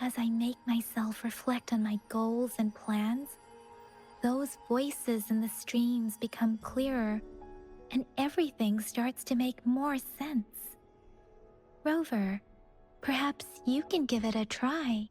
As I make myself reflect on my goals and plans, those voices in the streams become clearer, and everything starts to make more sense. Rover, perhaps you can give it a try.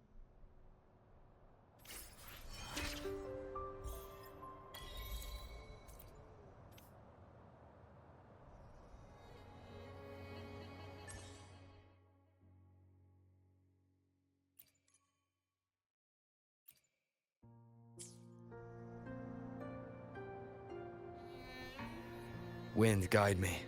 Wind, guide me.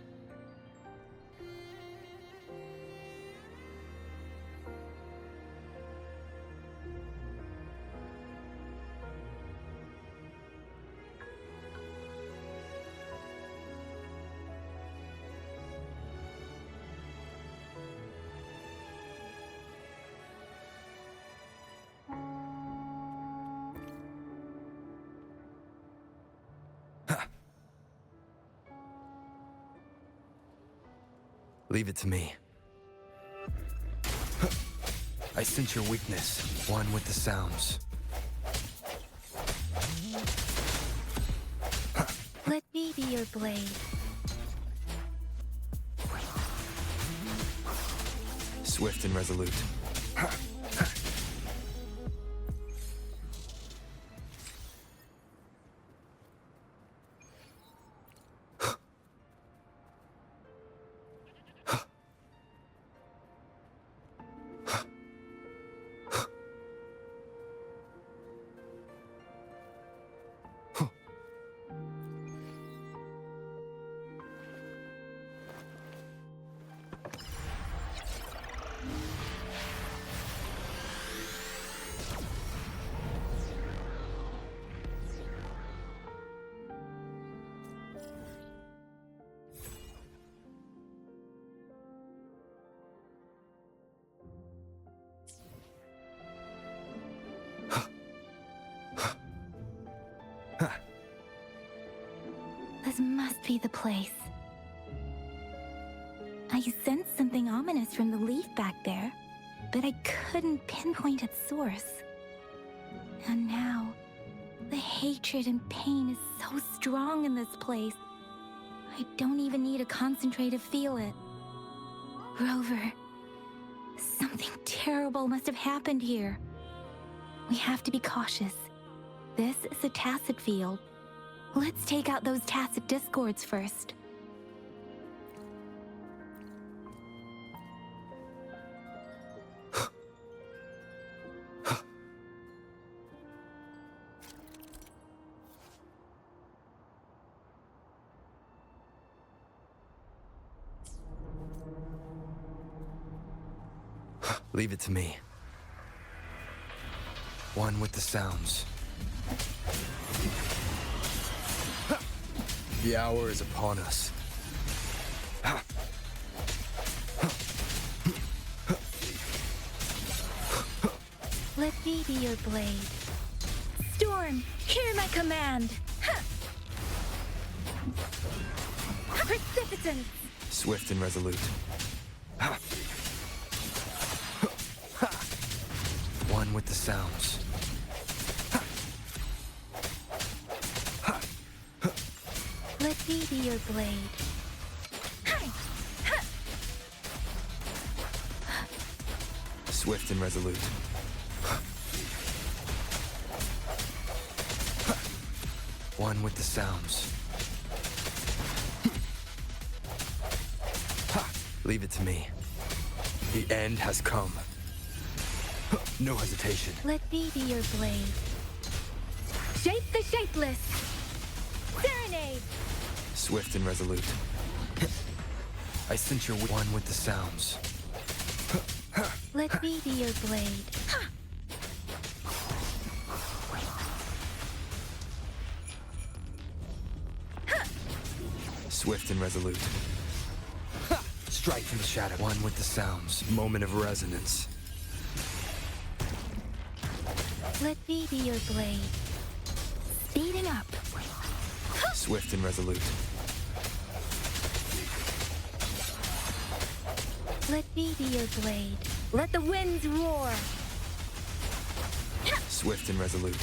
Leave it to me. I sense your weakness, one with the sounds. Let me be your blade. Swift and resolute. This must be the place. I sensed something ominous from the leaf back there, but I couldn't pinpoint its source. And now, the hatred and pain is so strong in this place. I don't even need to concentrate to feel it. Rover, something terrible must have happened here. We have to be cautious. This is a tacit field. Let's take out those tacit discords first. Leave it to me. One with the sounds. The hour is upon us. Let me be your blade. Storm, hear my command! Precipitance! Swift and resolute. One with the sounds. Let me be your blade. Swift and resolute. One with the sounds. Leave it to me. The end has come. No hesitation. Let me be your blade. Shape the shapeless! Serenade! Swift and resolute. I sense your one with the sounds. Let me be your blade. Swift and resolute. Strike from the shadow. One with the sounds. Moment of resonance. Let me be your blade. Speeding up. Swift and resolute. Let me be your blade. Let the winds roar. Swift and resolute.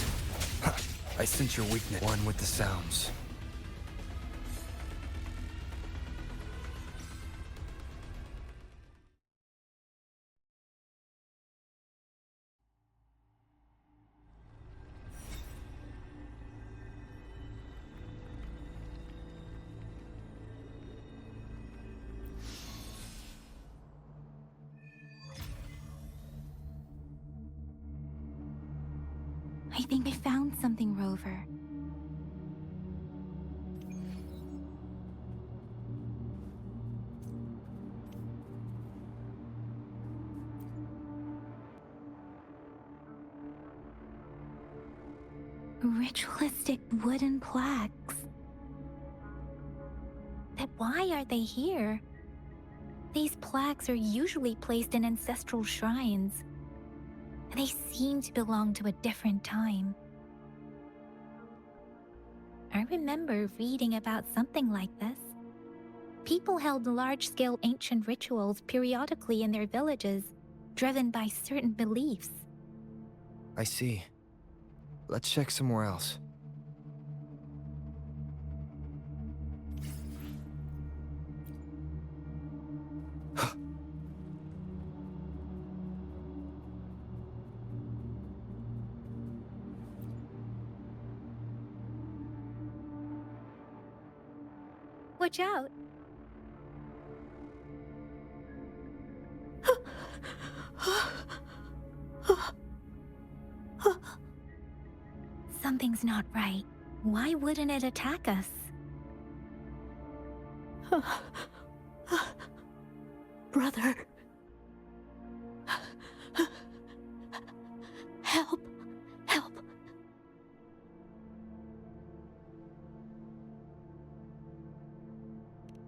Ha! I sense your weakness. One with the sounds. I think I found something, Rover. Ritualistic wooden plaques. But why are they here? These plaques are usually placed in ancestral shrines. They seem to belong to a different time. I remember reading about something like this. People held large-scale ancient rituals periodically in their villages, driven by certain beliefs. I see. Let's check somewhere else. Watch out! Something's not right. Why wouldn't it attack us? Brother. Help! Help!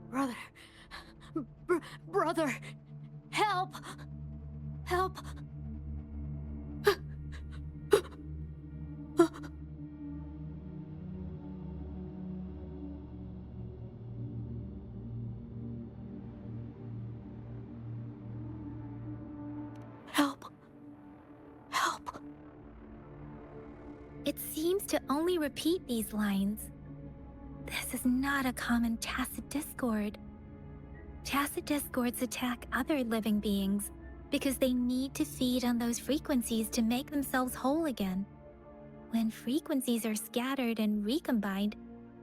Brother. Brother! Help! Help! Help! Help! It seems to only repeat these lines. This is not a common tacit discord. Tacit discords attack other living beings because they need to feed on those frequencies to make themselves whole again. When frequencies are scattered and recombined,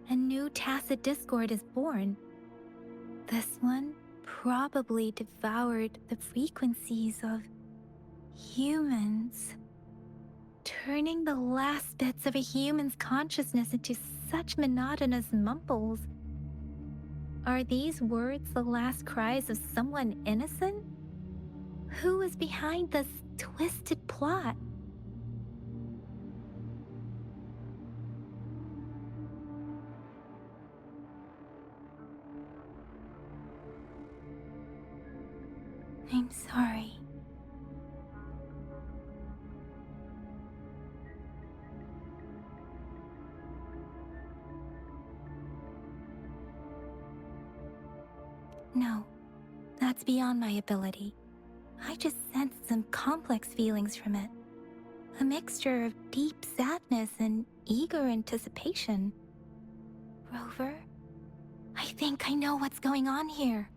a new tacit discord is born. This one probably devoured the frequencies of humans, turning the last bits of a human's consciousness into such monotonous mumbles. Are these words the last cries of someone innocent? Who is behind this twisted plot? I'm sorry. No, that's beyond my ability. I just sensed some complex feelings from it. A mixture of deep sadness and eager anticipation. Rover, I think I know what's going on here.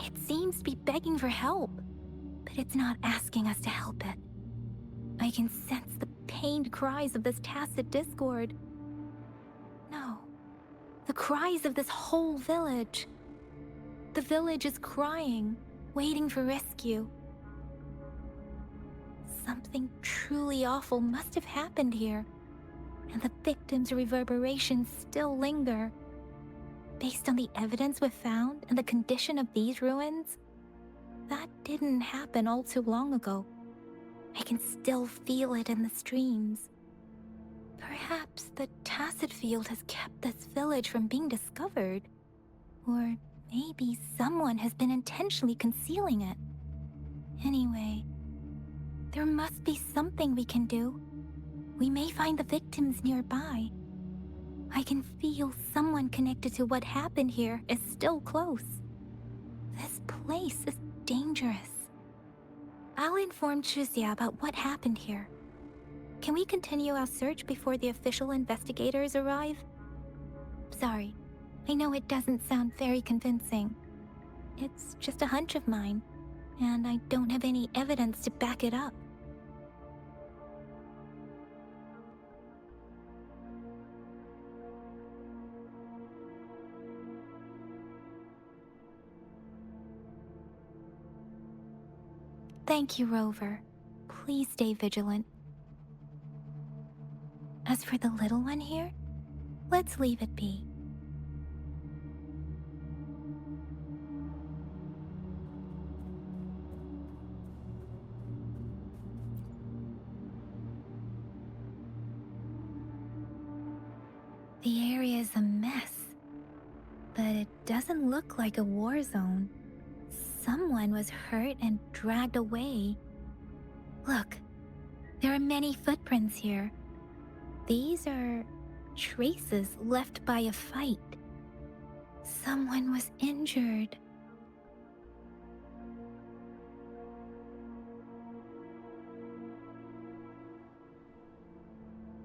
It seems to be begging for help, but it's not asking us to help it. I can sense the pained cries of this tacit discord. No, the cries of this whole village. The village is crying, waiting for rescue. Something truly awful must have happened here, and the victims' reverberations still linger. Based on the evidence we've found and the condition of these ruins, that didn't happen all too long ago. I can still feel it in the streams. Perhaps the tacit field has kept this village from being discovered. Or maybe someone has been intentionally concealing it. Anyway, there must be something we can do. We may find the victims nearby. I can feel someone connected to what happened here is still close. This place is dangerous. I'll inform Chuzia about what happened here. Can we continue our search before the official investigators arrive? Sorry, I know it doesn't sound very convincing. It's just a hunch of mine, and I don't have any evidence to back it up. Thank you, Rover. Please stay vigilant. As for the little one here, let's leave it be. The area is a mess, but it doesn't look like a war zone. Someone was hurt and dragged away. Look, there are many footprints here. These are traces left by a fight. Someone was injured.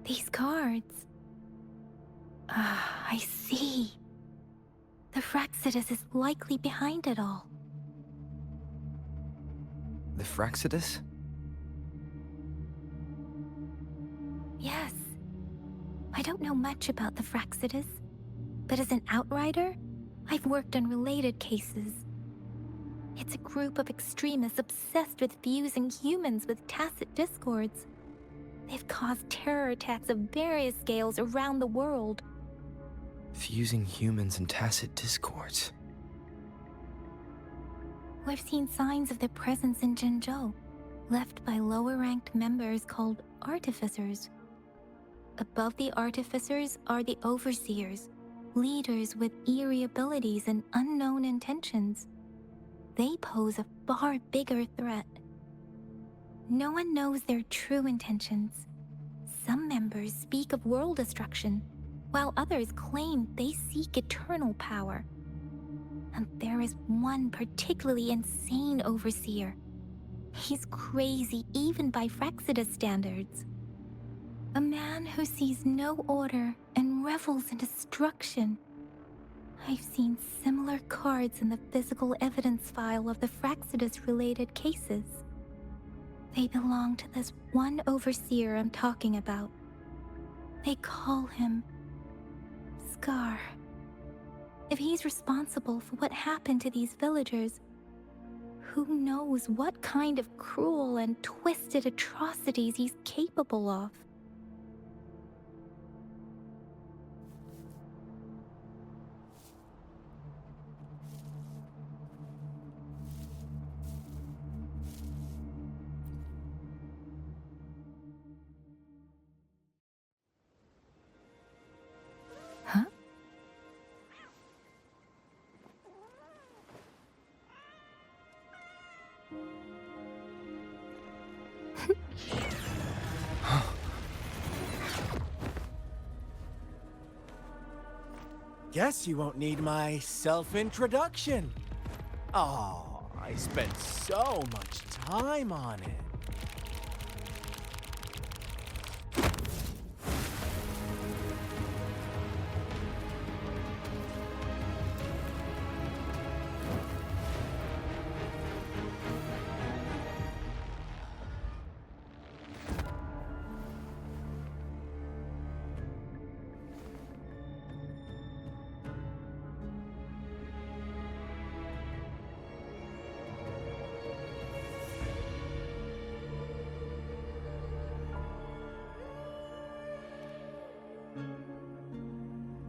These cards. Ah, I see. The Fraxidus is likely behind it all. The Fraxidus? Yes. I don't know much about the Fraxidus, but as an outrider, I've worked on related cases. It's a group of extremists obsessed with fusing humans with tacit discords. They've caused terror attacks of various scales around the world. Fusing humans and tacit discords. We've seen signs of their presence in Jinzhou, left by lower-ranked members called Artificers. Above the Artificers are the Overseers, leaders with eerie abilities and unknown intentions. They pose a far bigger threat. No one knows their true intentions. Some members speak of world destruction, while others claim they seek eternal power. And there is one particularly insane overseer. He's crazy even by Fraxidus standards. A man who sees no order and revels in destruction. I've seen similar cards in the physical evidence file of the Fraxidus-related cases. They belong to this one overseer I'm talking about. They call him Scar. If he's responsible for what happened to these villagers, who knows what kind of cruel and twisted atrocities he's capable of? Huh? Guess you won't need my self-introduction. Oh, I spent so much time on it.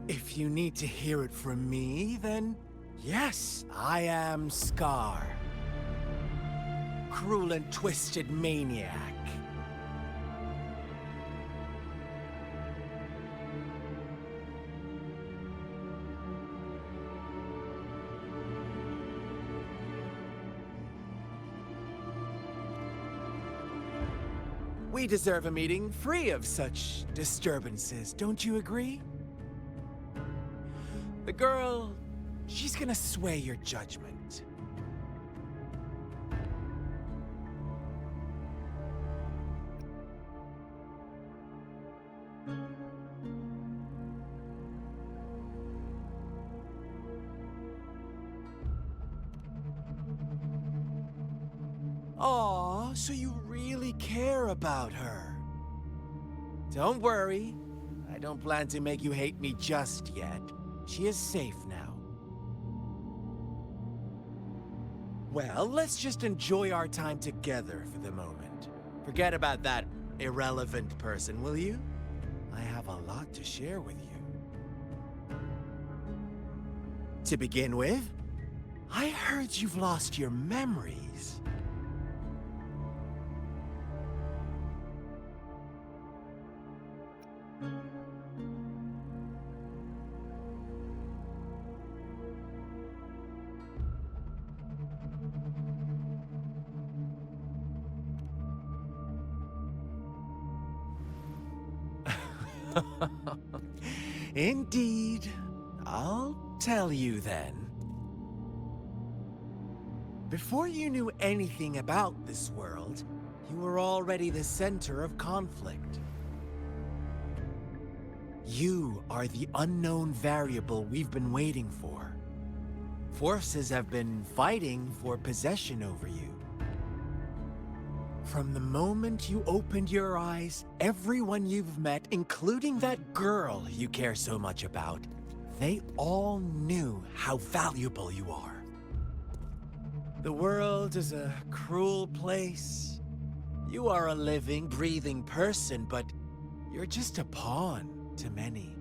If you need to hear it from me, then yes, I am Scar. Cruel and twisted maniac. We deserve a meeting free of such disturbances, don't you agree? The girl, she's gonna sway your judgment. Aw, so you really care about her. Don't worry. I don't plan to make you hate me just yet. She is safe now. Well, let's just enjoy our time together for the moment. Forget about that irrelevant person, will you? I have a lot to share with you. To begin with, I heard you've lost your memories. Indeed. I'll tell you then. Before you knew anything about this world, you were already the center of conflict. You are the unknown variable we've been waiting for. Forces have been fighting for possession over you. From the moment you opened your eyes, everyone you've met, including that girl you care so much about, they all knew how valuable you are. The world is a cruel place. You are a living, breathing person, but you're just a pawn to many.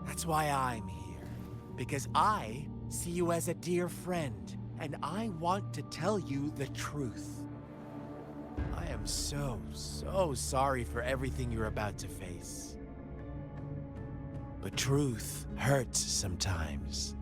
That's why I'm here, because I see you as a dear friend, and I want to tell you the truth. I am so sorry for everything you're about to face. But truth hurts sometimes.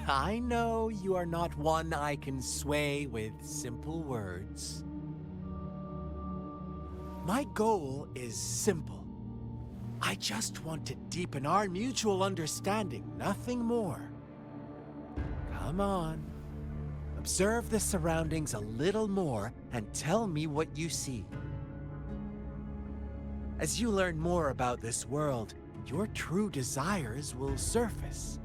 I know you are not one I can sway with simple words. My goal is simple. I just want to deepen our mutual understanding, nothing more. Come on. Observe the surroundings a little more and tell me what you see. As you learn more about this world, your true desires will surface.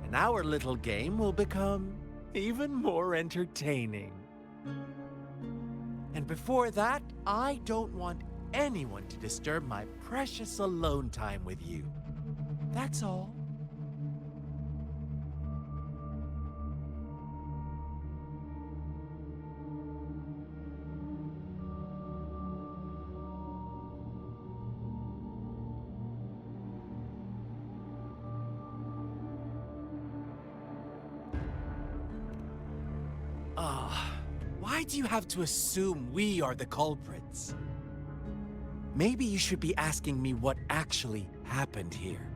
And our little game will become even more entertaining. And before that, I don't want anyone to disturb my precious alone time with you. That's all. Why do you have to assume we are the culprits? Maybe you should be asking me what actually happened here.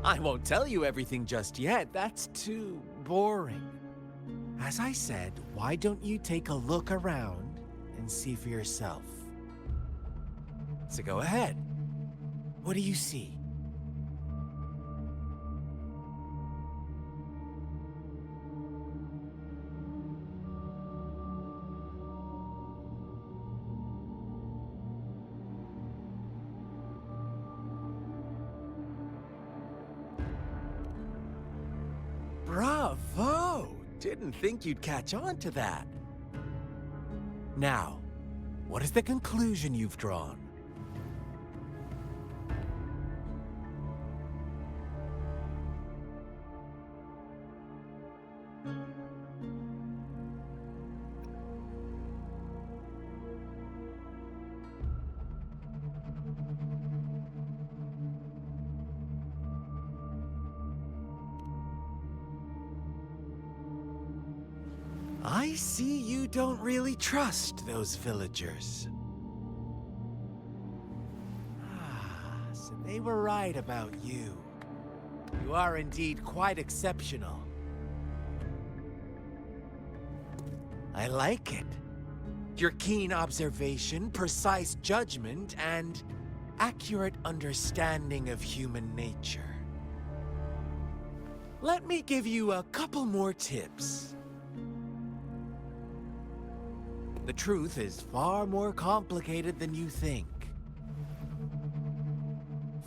I won't tell you everything just yet. That's too boring. As I said, why don't you take a look around and see for yourself? So go ahead. What do you see? Bravo! Didn't think you'd catch on to that. Now, what is the conclusion you've drawn? I see you don't really trust those villagers. So they were right about you. You are indeed quite exceptional. I like it. Your keen observation, precise judgment, and accurate understanding of human nature. Let me give you a couple more tips. The truth is far more complicated than you think.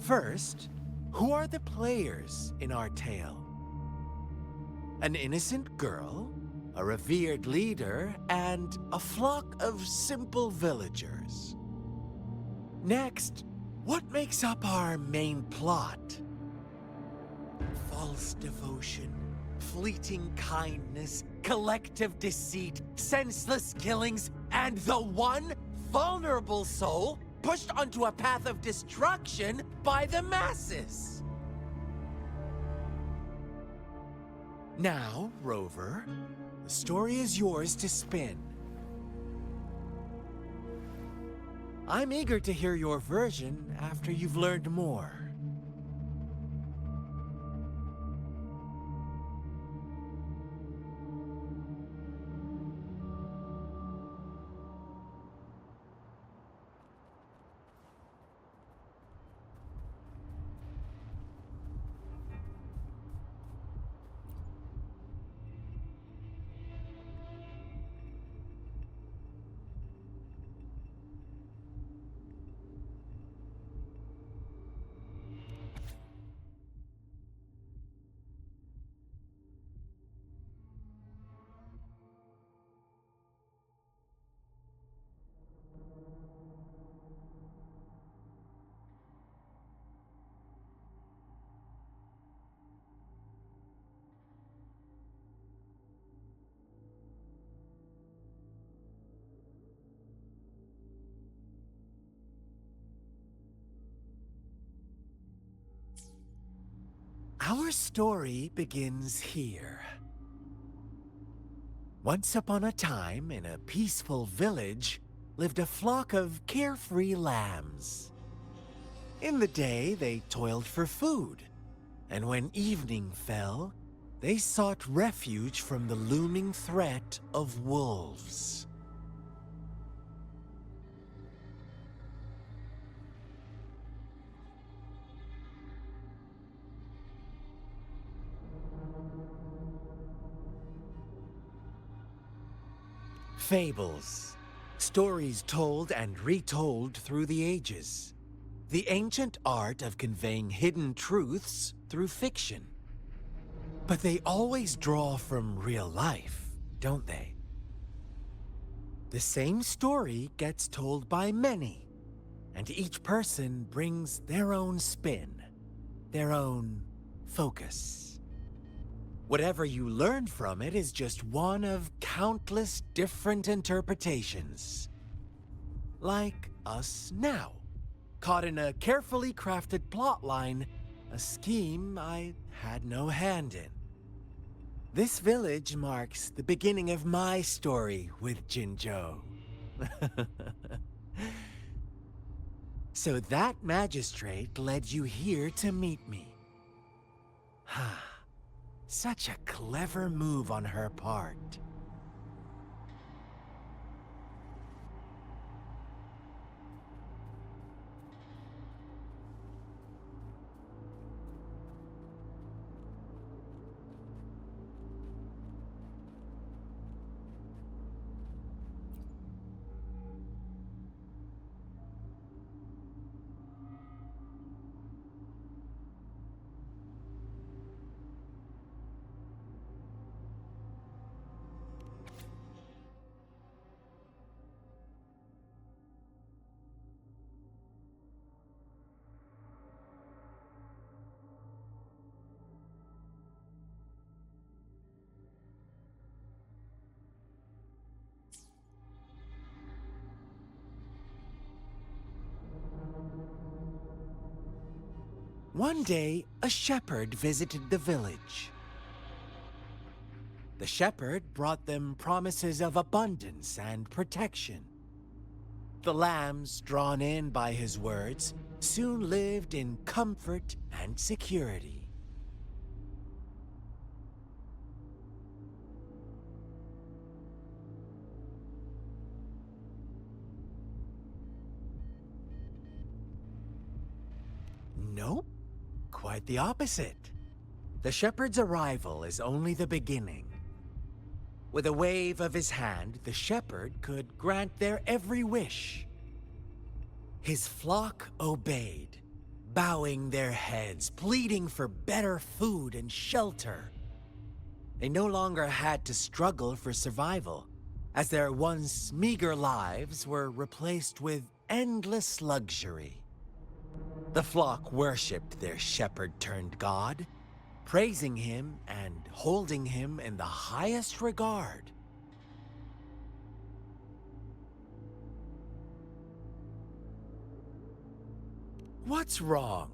First, who are the players in our tale? An innocent girl, a revered leader, and a flock of simple villagers. Next, what makes up our main plot? False devotion, fleeting kindness, collective deceit, senseless killings, and the one vulnerable soul pushed onto a path of destruction by the masses. Now, Rover, the story is yours to spin. I'm eager to hear your version after you've learned more. Our story begins here. Once upon a time, in a peaceful village, lived a flock of carefree lambs. In the day, they toiled for food, and when evening fell, they sought refuge from the looming threat of wolves. Fables. Stories told and retold through the ages. The ancient art of conveying hidden truths through fiction. But they always draw from real life, don't they? The same story gets told by many, and each person brings their own spin, their own focus. Whatever you learn from it is just one of countless different interpretations. Like us now, caught in a carefully crafted plotline, a scheme I had no hand in. This village marks the beginning of my story with Jinzhou. So that magistrate led you here to meet me. Such a clever move on her part. One day, a shepherd visited the village. The shepherd brought them promises of abundance and protection. The lambs, drawn in by his words, soon lived in comfort and security. Nope, quite the opposite. The shepherd's arrival is only the beginning. With a wave of his hand, the shepherd could grant their every wish. His flock obeyed, bowing their heads, pleading for better food and shelter. They no longer had to struggle for survival, as their once meager lives were replaced with endless luxury. The flock worshipped their shepherd-turned-god, praising him and holding him in the highest regard. What's wrong?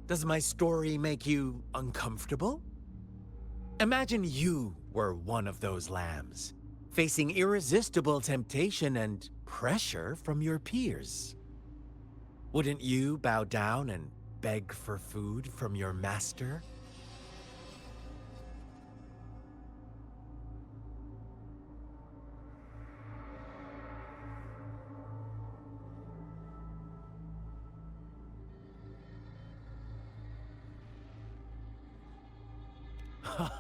Does my story make you uncomfortable? Imagine you were one of those lambs, facing irresistible temptation and pressure from your peers. Wouldn't you bow down and beg for food from your master?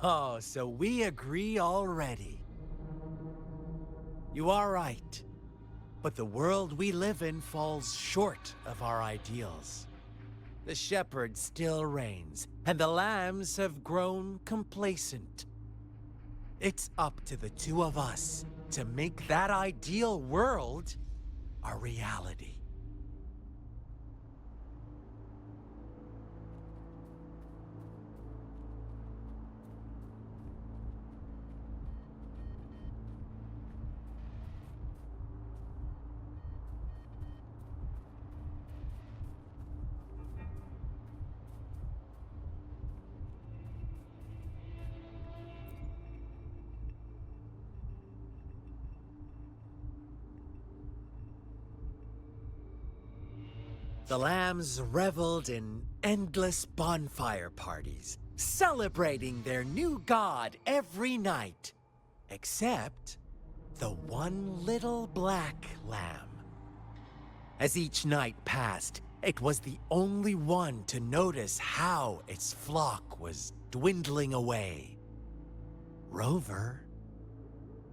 Oh, so we agree already. You are right. But the world we live in falls short of our ideals. The shepherd still reigns, and the lambs have grown complacent. It's up to the two of us to make that ideal world a reality. The lambs reveled in endless bonfire parties, celebrating their new god every night. Except the one little black lamb. As each night passed, it was the only one to notice how its flock was dwindling away. Rover,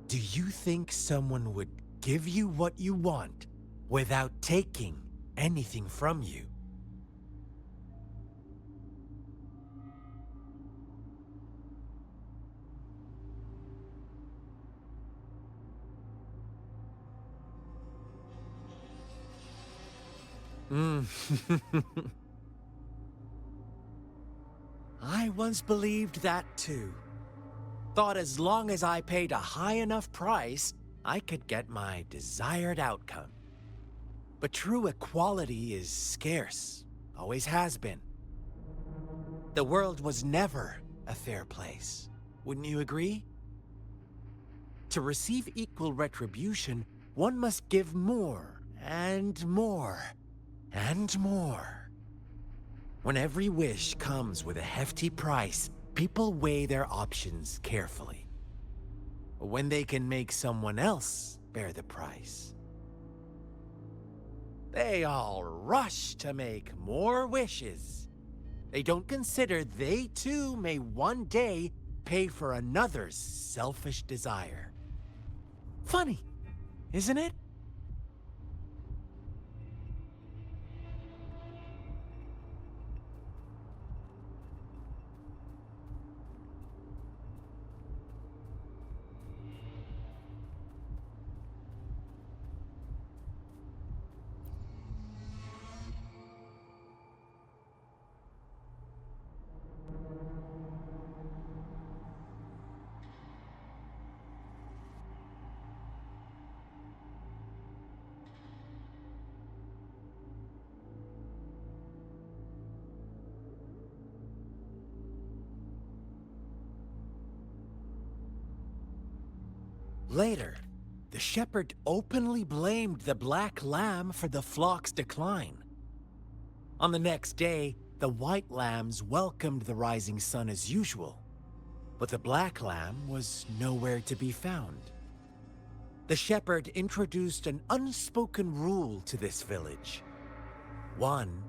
do you think someone would give you what you want without taking anything from you? I once believed that too. Thought as long as I paid a high enough price, I could get my desired outcome. But true equality is scarce, always has been. The world was never a fair place, wouldn't you agree? To receive equal retribution, one must give more, and more, and more. When every wish comes with a hefty price, people weigh their options carefully. When they can make someone else bear the price, they all rush to make more wishes. They don't consider they too may one day pay for another's selfish desire. Funny, isn't it? Later, the shepherd openly blamed the black lamb for the flock's decline. On the next day, the white lambs welcomed the rising sun as usual, but the black lamb was nowhere to be found. The shepherd introduced an unspoken rule to this village, one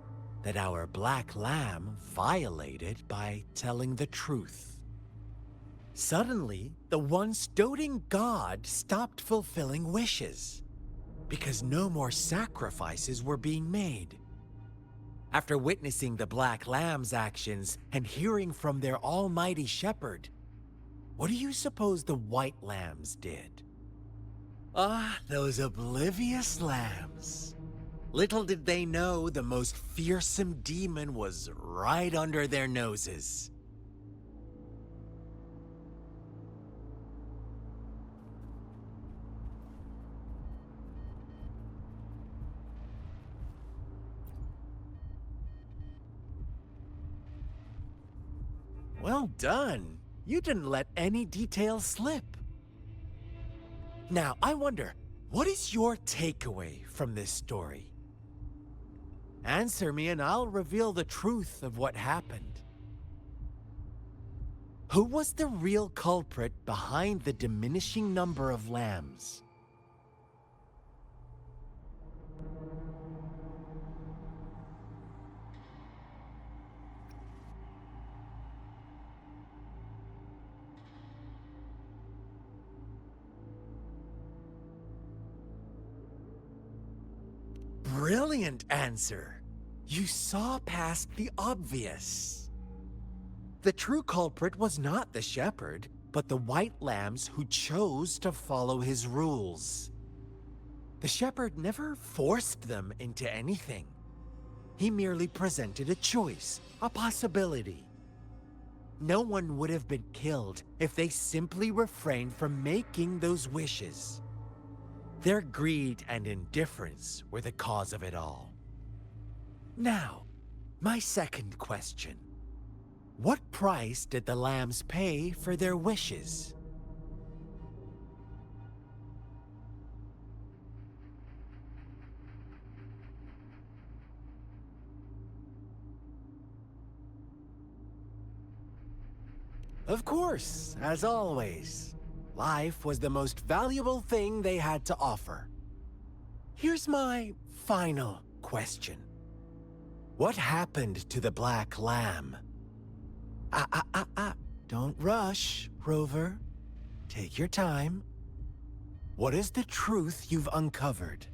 that our black lamb violated by telling the truth. Suddenly, the once doting god stopped fulfilling wishes because no more sacrifices were being made. After witnessing the black lamb's actions and hearing from their almighty shepherd, what do you suppose the white lambs did? Ah, those oblivious lambs. Little did they know the most fearsome demon was right under their noses. Well done. You didn't let any details slip. Now, I wonder, what is your takeaway from this story? Answer me and I'll reveal the truth of what happened. Who was the real culprit behind the diminishing number of lambs? Brilliant answer. You saw past the obvious. The true culprit was not the shepherd, but the white lambs who chose to follow his rules. The shepherd never forced them into anything. He merely presented a choice, a possibility. No one would have been killed if they simply refrained from making those wishes. Their greed and indifference were the cause of it all. Now, my second question. What price did the lambs pay for their wishes? Of course, as always. Life was the most valuable thing they had to offer. Here's my final question. What happened to the black lamb? Don't rush, Rover. Take your time. What is the truth you've uncovered?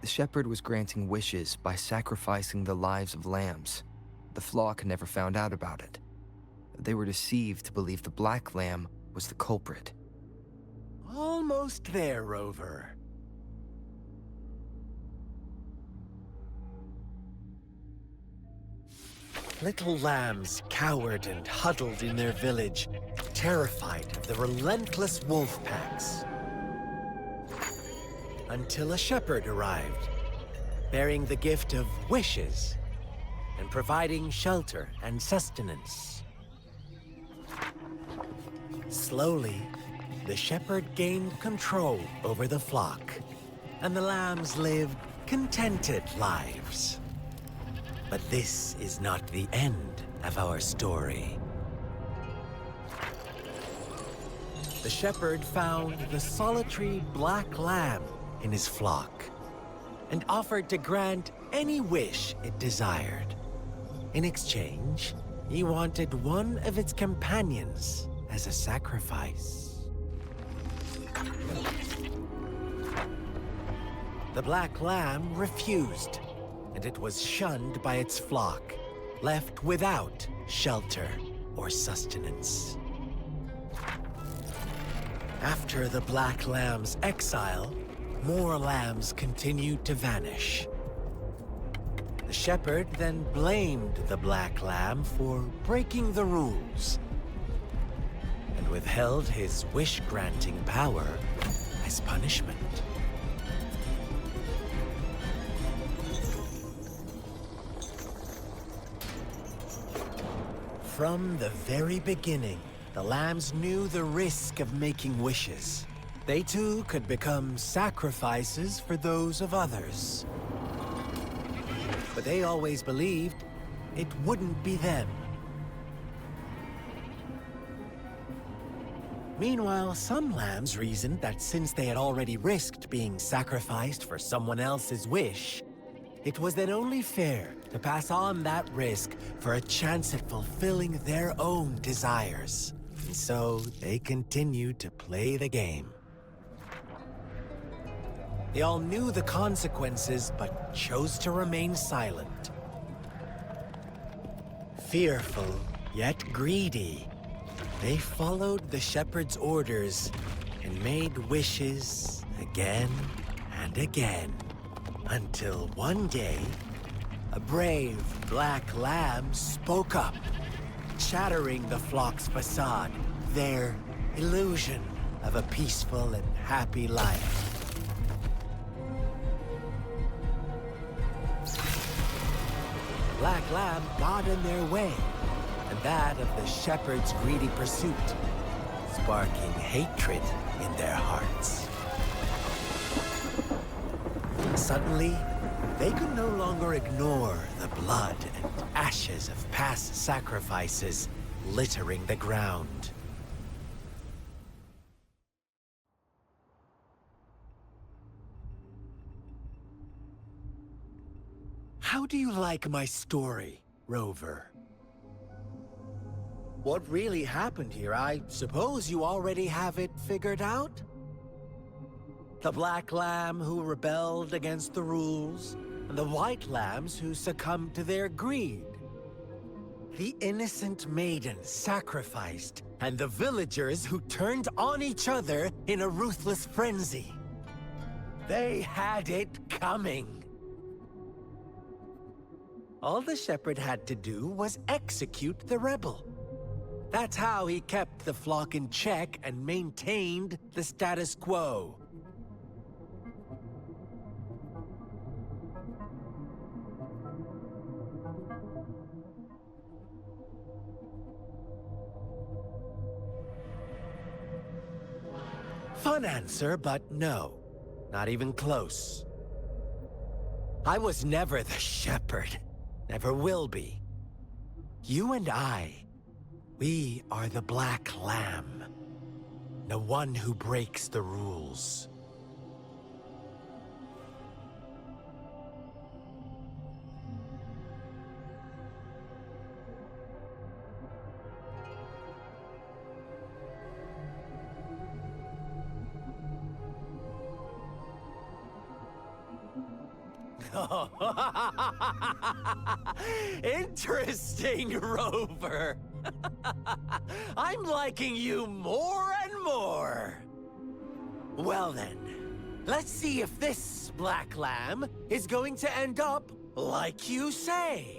The shepherd was granting wishes by sacrificing the lives of lambs. The flock never found out about it. They were deceived to believe the black lamb was the culprit. Almost there, Rover. Little lambs cowered and huddled in their village, terrified of the relentless wolf packs. Until a shepherd arrived, bearing the gift of wishes and providing shelter and sustenance. Slowly, the shepherd gained control over the flock, and the lambs lived contented lives. But this is not the end of our story. The shepherd found the solitary black lamb in his flock and offered to grant any wish it desired. In exchange, he wanted one of its companions as a sacrifice. The black lamb refused, and it was shunned by its flock, left without shelter or sustenance. After the black lamb's exile, more lambs continued to vanish. The shepherd then blamed the black lamb for breaking the rules and withheld his wish-granting power as punishment. From the very beginning, the lambs knew the risk of making wishes. They too could become sacrifices for those of others. But they always believed it wouldn't be them. Meanwhile, some lambs reasoned that since they had already risked being sacrificed for someone else's wish, it was then only fair to pass on that risk for a chance at fulfilling their own desires. And so they continued to play the game. They all knew the consequences, but chose to remain silent. Fearful, yet greedy, they followed the shepherd's orders and made wishes again and again, until one day, a brave black lamb spoke up, shattering the flock's facade, their illusion of a peaceful and happy life. Black lamb got in their way, and that of the shepherd's greedy pursuit, sparking hatred in their hearts. Suddenly, they could no longer ignore the blood and ashes of past sacrifices littering the ground. How do you like my story, Rover? What really happened here, I suppose you already have it figured out? The black lamb who rebelled against the rules, and the white lambs who succumbed to their greed. The innocent maiden sacrificed, and the villagers who turned on each other in a ruthless frenzy. They had it coming. All the shepherd had to do was execute the rebel. That's how he kept the flock in check and maintained the status quo. Fun answer, but no. Not even close. I was never the shepherd. Never will be. You and I, we are the black lamb. The one who breaks the rules. Interesting, Rover. I'm liking you more and more. Well then, let's see if this black lamb is going to end up like you say.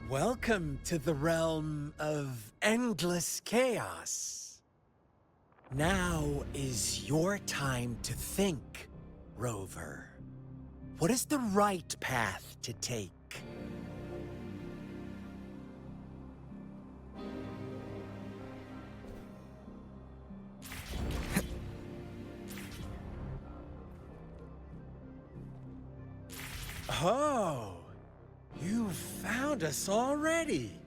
Welcome to the realm of endless chaos. Now is your time to think, Rover. What is the right path to take? Oh! You found us already!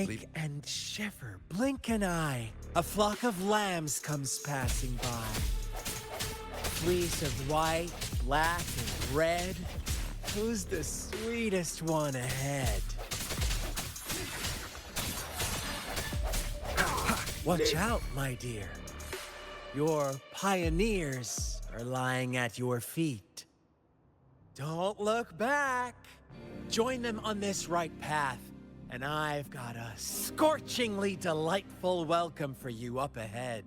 Shake and shiver, blink an eye. A flock of lambs comes passing by. Fleece of white, black, and red. Who's the sweetest one ahead? Watch out, my dear. Your pioneers are lying at your feet. Don't look back. Join them on this right path, and I've got a scorchingly delightful welcome for you up ahead.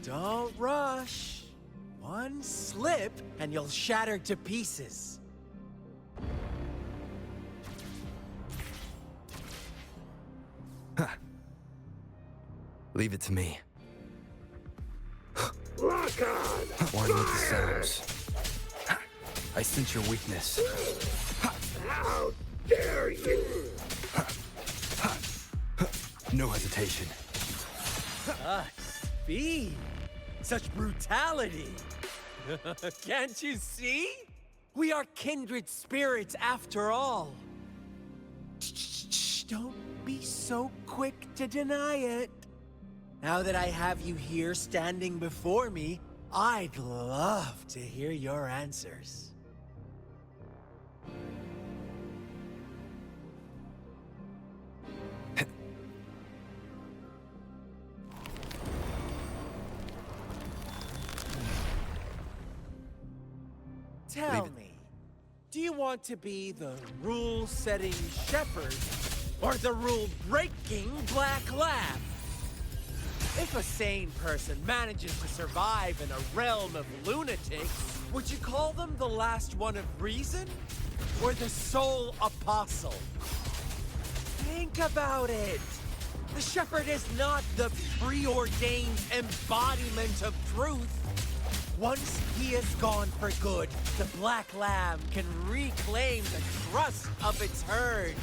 Don't rush. One slip, and you'll shatter to pieces. Leave it to me. Lock on! One with the sounds. I sense your weakness. How dare you! No hesitation. Speed! Such brutality! Can't you see? We are kindred spirits after all. Shh, don't be so quick to deny it. Now that I have you here standing before me, I'd love to hear your answers. Tell me, do you want to be the rule-setting shepherd or the rule-breaking black lab? If a sane person manages to survive in a realm of lunatics, would you call them the last one of reason or the sole apostle? Think about it. The shepherd is not the preordained embodiment of truth. Once he is gone for good, the black lamb can reclaim the trust of its herd.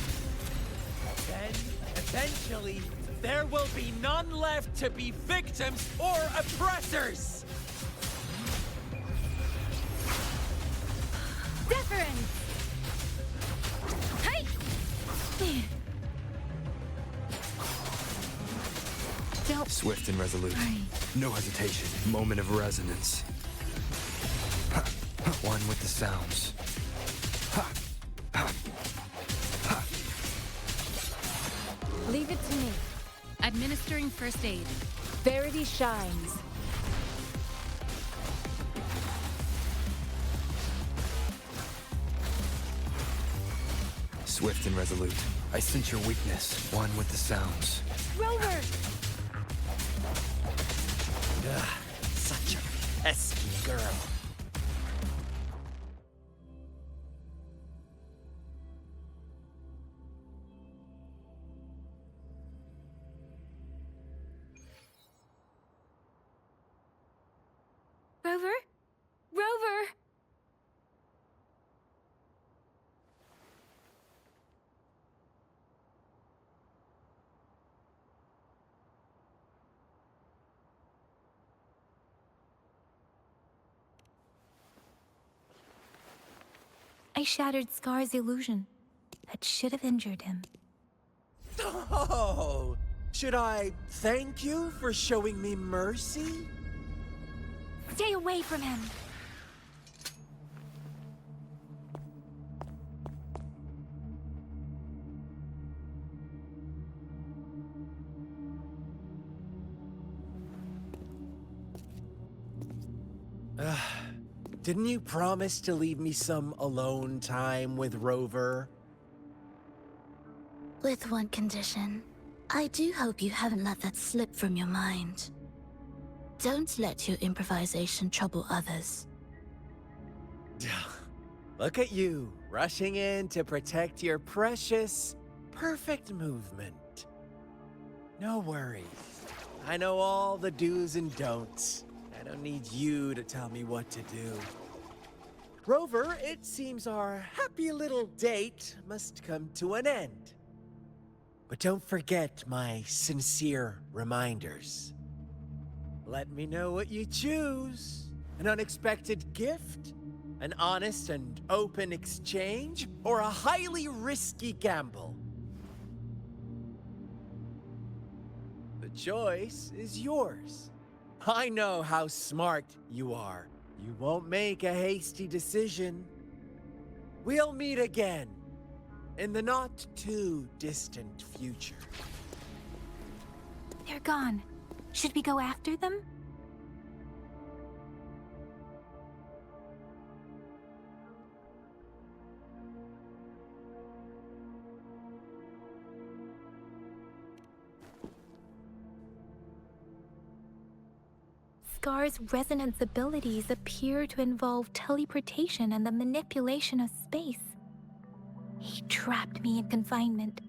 Then, eventually, there will be none left to be victims or oppressors! Deference! Hey! Don't... Swift and resolute. Sorry. No hesitation. Moment of resonance. One with the sounds. Leave it to me. Administering first aid. Verity shines. Swift and resolute. I sense your weakness. One with the sounds. Rover! Such a pesky girl. Rover? Rover! I shattered Scar's illusion. That should have injured him. Oh! Should I thank you for showing me mercy? Stay away from him! Didn't you promise to leave me some alone time with Rover? With one condition. I do hope you haven't let that slip from your mind. Don't let your improvisation trouble others. Look at you, rushing in to protect your precious, perfect movement. No worries. I know all the do's and don'ts. I don't need you to tell me what to do. Rover, it seems our happy little date must come to an end. But don't forget my sincere reminders. Let me know what you choose. An unexpected gift? An honest and open exchange? Or a highly risky gamble? The choice is yours. I know how smart you are. You won't make a hasty decision. We'll meet again in the not-too-distant future. They're gone. Should we go after them? Scar's resonance abilities appear to involve teleportation and the manipulation of space. He trapped me in confinement,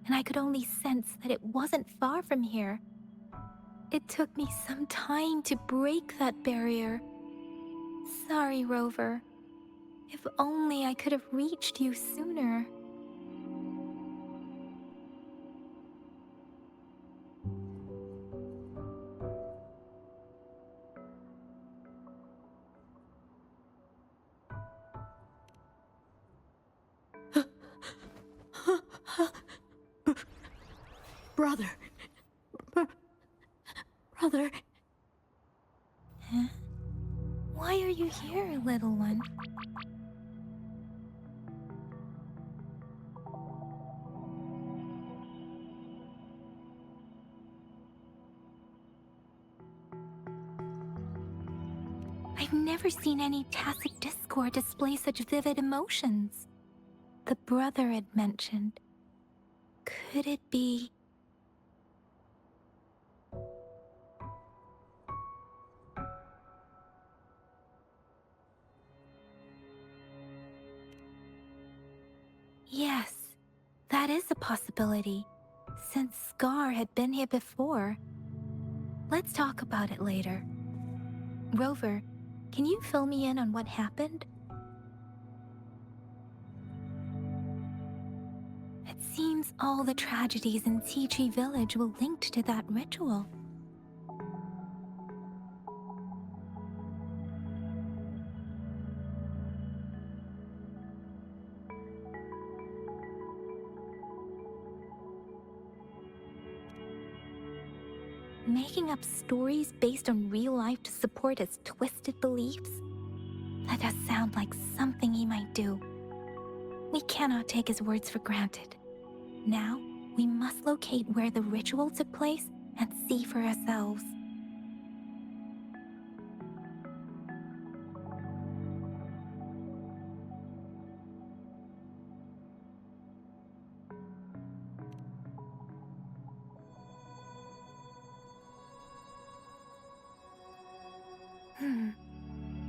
and I could only sense that it wasn't far from here. It took me some time to break that barrier. Sorry, Rover. If only I could have reached you sooner. Brother. Brother. Huh? Why are you here, little one? I've never seen any tacit discord display such vivid emotions. The brother had mentioned. Could it be... Yes, that is a possibility, since Scar had been here before. Let's talk about it later. Rover, can you fill me in on what happened? It seems all the tragedies in Tea Tree Village were linked to that ritual. Making up stories based on real life to support his twisted beliefs? That does sound like something he might do. We cannot take his words for granted. Now, we must locate where the ritual took place and see for ourselves.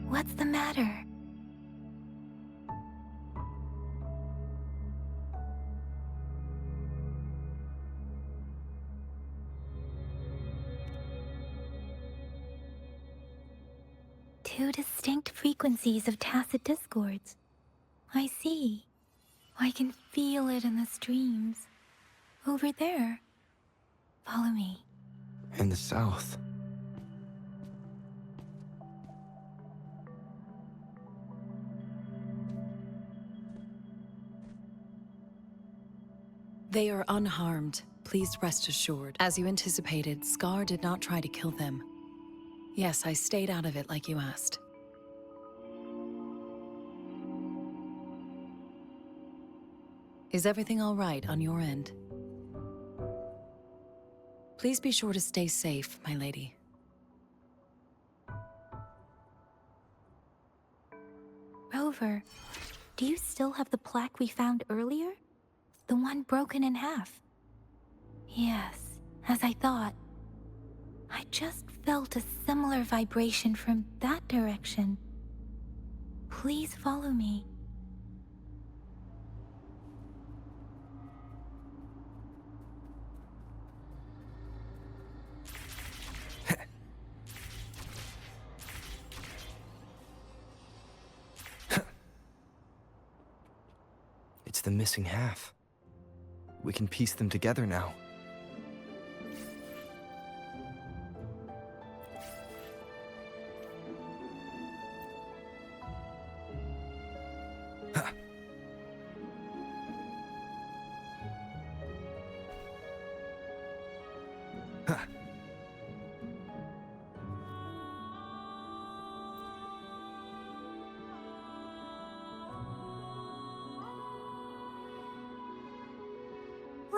What's the matter? Two distinct frequencies of tacit discords. I see. I can feel it in the streams. Over there. Follow me. In the south. They are unharmed. Please rest assured. As you anticipated, Scar did not try to kill them. Yes, I stayed out of it like you asked. Is everything all right on your end? Please be sure to stay safe, my lady. Rover, do you still have the plaque we found earlier? The one broken in half? Yes, as I thought. I just felt a similar vibration from that direction. Please follow me. It's the missing half. We can piece them together now.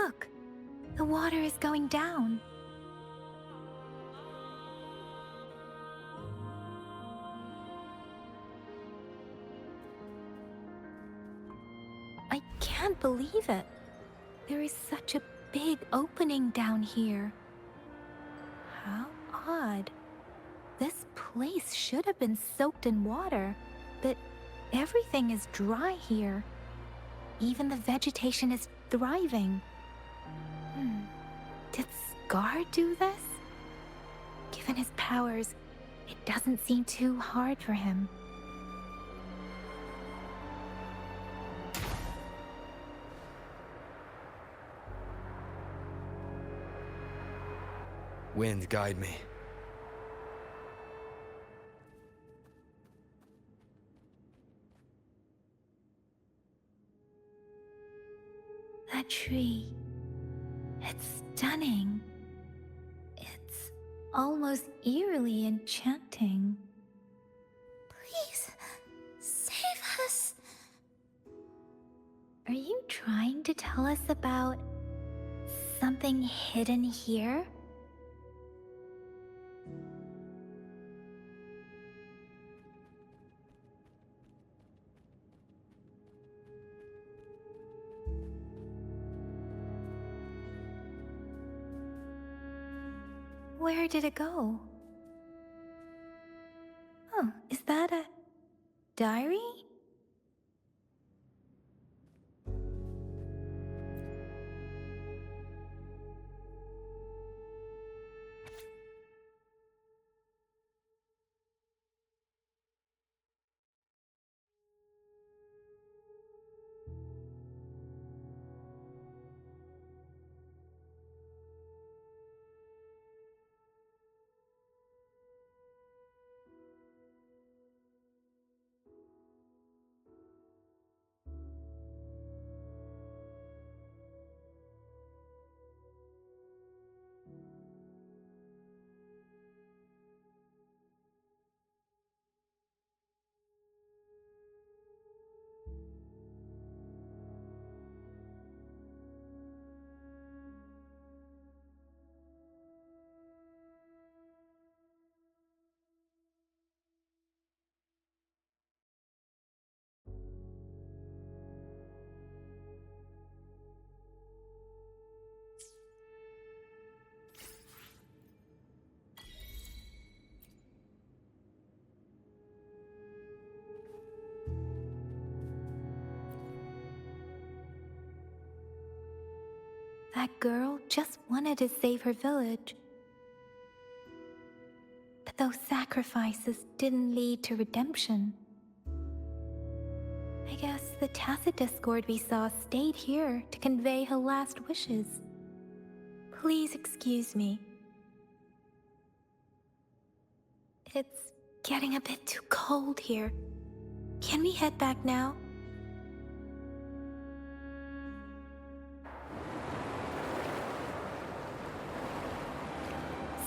Look, the water is going down. I can't believe it. There is such a big opening down here. How odd. This place should have been soaked in water, but everything is dry here. Even the vegetation is thriving. Did Scar do this? Given his powers, it doesn't seem too hard for him. Wind, guide me. That tree. It's stunning. It's almost eerily enchanting. Please, save us. Are you trying to tell us about something hidden here? Where did it go? Oh, is that a diary? That girl just wanted to save her village. But those sacrifices didn't lead to redemption. I guess the tacit discord we saw stayed here to convey her last wishes. Please excuse me. It's getting a bit too cold here. Can we head back now?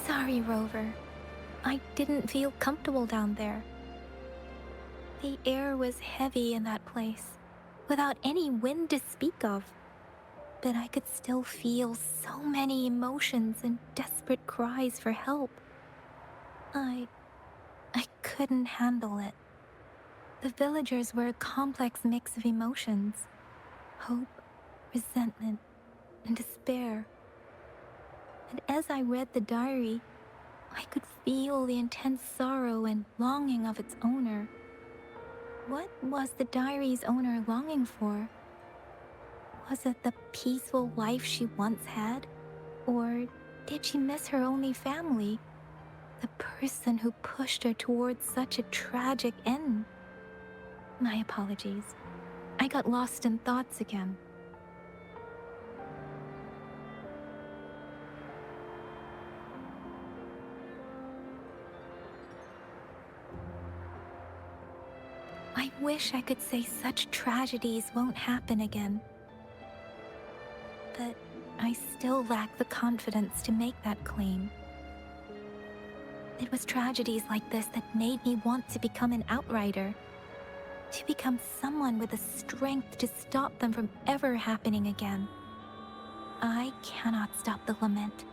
Sorry, Rover. I didn't feel comfortable down there. The air was heavy in that place, without any wind to speak of. But I could still feel so many emotions and desperate cries for help. I couldn't handle it. The villagers were a complex mix of emotions. Hope, resentment, and despair. And as I read the diary, I could feel the intense sorrow and longing of its owner. What was the diary's owner longing for? Was it the peaceful life she once had? Or did she miss her only family? The person who pushed her towards such a tragic end? My apologies. I got lost in thoughts again. I wish I could say such tragedies won't happen again. But I still lack the confidence to make that claim. It was tragedies like this that made me want to become an outrider. To become someone with the strength to stop them from ever happening again. I cannot stop the lament,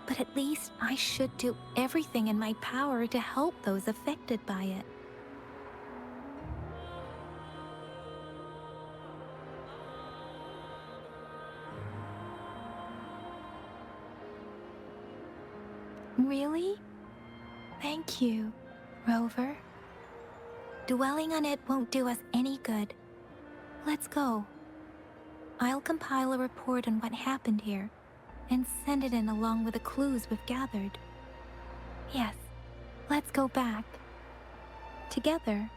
but at least I should do everything in my power to help those affected by it. Really? Thank you, Rover. Dwelling on it won't do us any good. Let's go. I'll compile a report on what happened here and send it in along with the clues we've gathered. Yes, let's go back. Together,